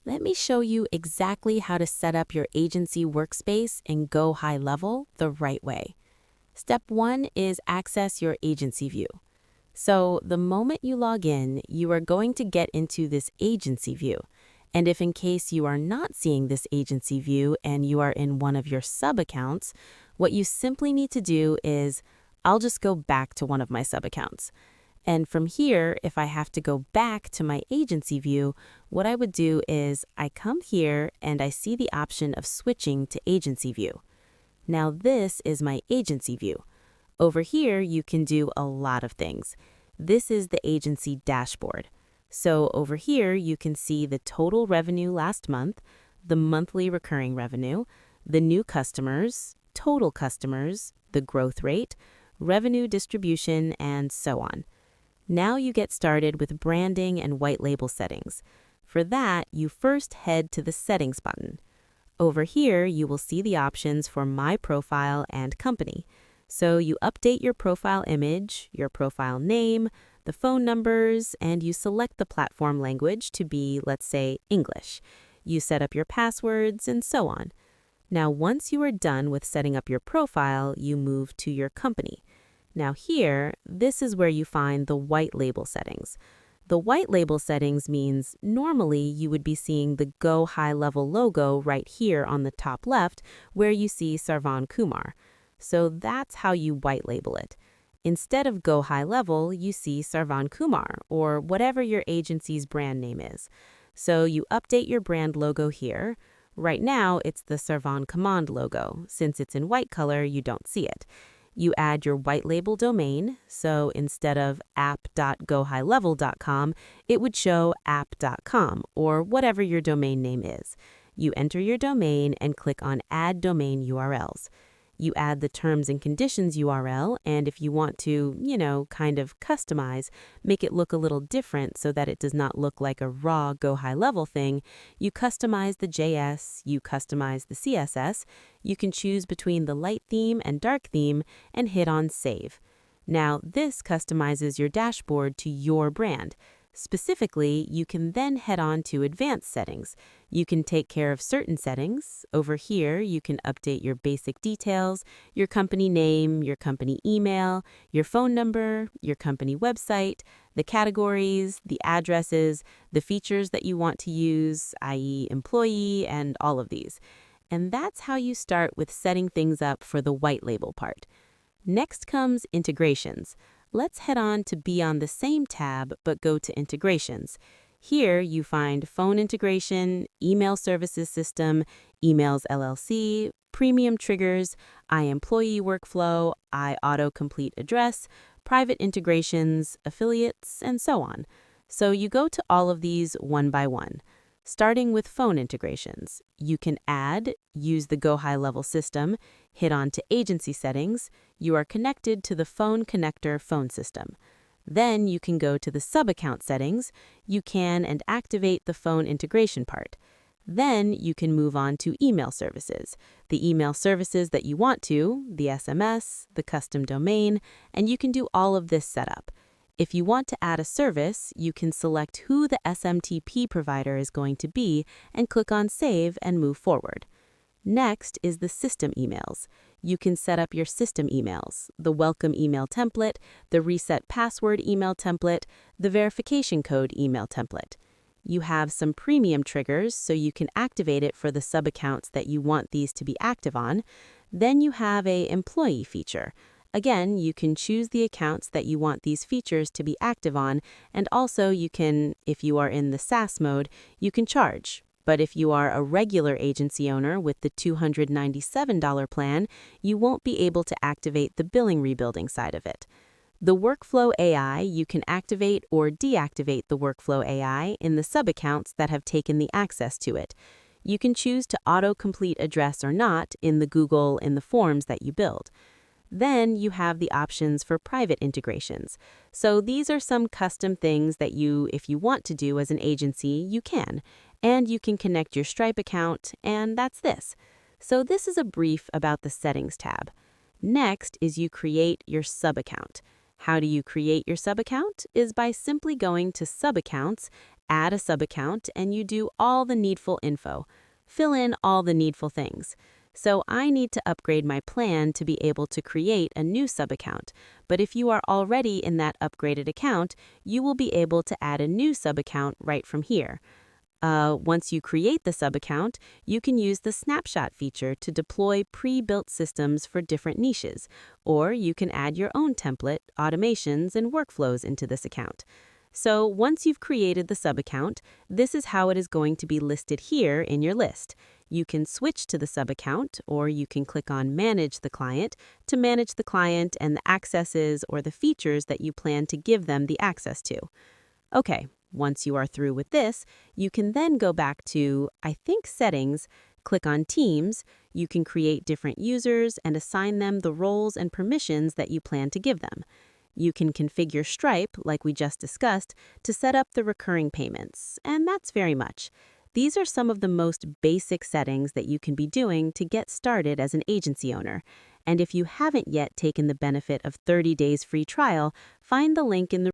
Let me show you exactly how to set up your agency workspace in GoHighLevel the right way. Step 1 is access your agency view. So the moment you log in, you are going to get into this agency view. And if in case you are not seeing this agency view and you are in one of your sub-accounts, what you simply need to do is, I'll just go back to one of my sub-accounts. And from here, if I have to go back to my agency view, what I would do is I come here and I see the option of switching to agency view. Now this is my agency view. Over here, you can do a lot of things. This is the agency dashboard. So over here, you can see the total revenue last month, the monthly recurring revenue, the new customers, total customers, the growth rate, revenue distribution, and so on. Now you get started with branding and white label settings. For that, you first head to the Settings button. Over here, you will see the options for My Profile and Company. So you update your profile image, your profile name, the phone numbers, and you select the platform language to be, let's say, English. You set up your passwords, and so on. Now, once you are done with setting up your profile, you move to your company. Now here, this is where you find the white label settings. The white label settings means normally you would be seeing the GoHighLevel logo right here on the top left where you see Sarvan Kumar. So that's how you white label it. Instead of GoHighLevel, you see Sarvan Kumar or whatever your agency's brand name is. So you update your brand logo here. Right now, it's the Sarvan Command logo. Since it's in white color, you don't see it. You add your white label domain, so instead of app.gohighlevel.com, it would show app.com or whatever your domain name is. You enter your domain and click on Add Domain URLs. You add the terms and conditions URL, and if you want to, kind of customize, make it look a little different so that it does not look like a raw GoHighLevel thing, you customize the JS, you customize the CSS, you can choose between the light theme and dark theme, and hit on Save. Now, this customizes your dashboard to your brand. Specifically, you can then head on to Advanced Settings. You can take care of certain settings. Over here, you can update your basic details, your company name, your company email, your phone number, your company website, the categories, the addresses, the features that you want to use, i.e. employee, and all of these. And that's how you start with setting things up for the white label part. Next comes integrations. Let's head on to be on the same tab, but go to Integrations. Here you find Phone Integration, Email Services System, Emails LLC, Premium Triggers, iEmployee Workflow, iAutoComplete Address, Private Integrations, Affiliates, and so on. So you go to all of these one by one. Starting with phone integrations, you can use the GoHighLevel system, hit on to agency settings, you are connected to the phone connector phone system. Then you can go to the sub-account settings, you can and activate the phone integration part. Then you can move on to email services, the email services that you want to, the SMS, the custom domain, and you can do all of this setup. If you want to add a service, you can select who the SMTP provider is going to be and click on Save and move forward. Next is the system emails. You can set up your system emails, the welcome email template, the reset password email template, the verification code email template. You have some premium triggers, so you can activate it for the sub-accounts that you want these to be active on. Then you have an employee feature. Again, you can choose the accounts that you want these features to be active on, and also you can, if you are in the SaaS mode, you can charge. But if you are a regular agency owner with the $297 plan, you won't be able to activate the billing rebuilding side of it. The Workflow AI, you can activate or deactivate the Workflow AI in the sub-accounts that have taken the access to it. You can choose to auto-complete address or not in the forms that you build. Then you have the options for private integrations. So these are some custom things that if you want to do as an agency, you can. And you can connect your Stripe account, and that's this. So this is a brief about the Settings tab. Next is you create your sub-account. How do you create your sub-account? Is by simply going to Sub-Accounts add a subaccount, and you do all the needful info. Fill in all the needful things. So I need to upgrade my plan to be able to create a new subaccount. But if you are already in that upgraded account, you will be able to add a new subaccount right from here. Once you create the subaccount, you can use the Snapshot feature to deploy pre-built systems for different niches, or you can add your own template, automations, and workflows into this account. So once you've created the subaccount, this is how it is going to be listed here in your list. You can switch to the subaccount, or you can click on Manage the Client to manage the client and the accesses or the features that you plan to give them the access to. Okay, once you are through with this, you can then go back to, I think, Settings, click on Teams. You can create different users and assign them the roles and permissions that you plan to give them. You can configure Stripe, like we just discussed, to set up the recurring payments, and that's very much. These are some of the most basic settings that you can be doing to get started as an agency owner. And if you haven't yet taken the benefit of 30 days free trial, find the link in the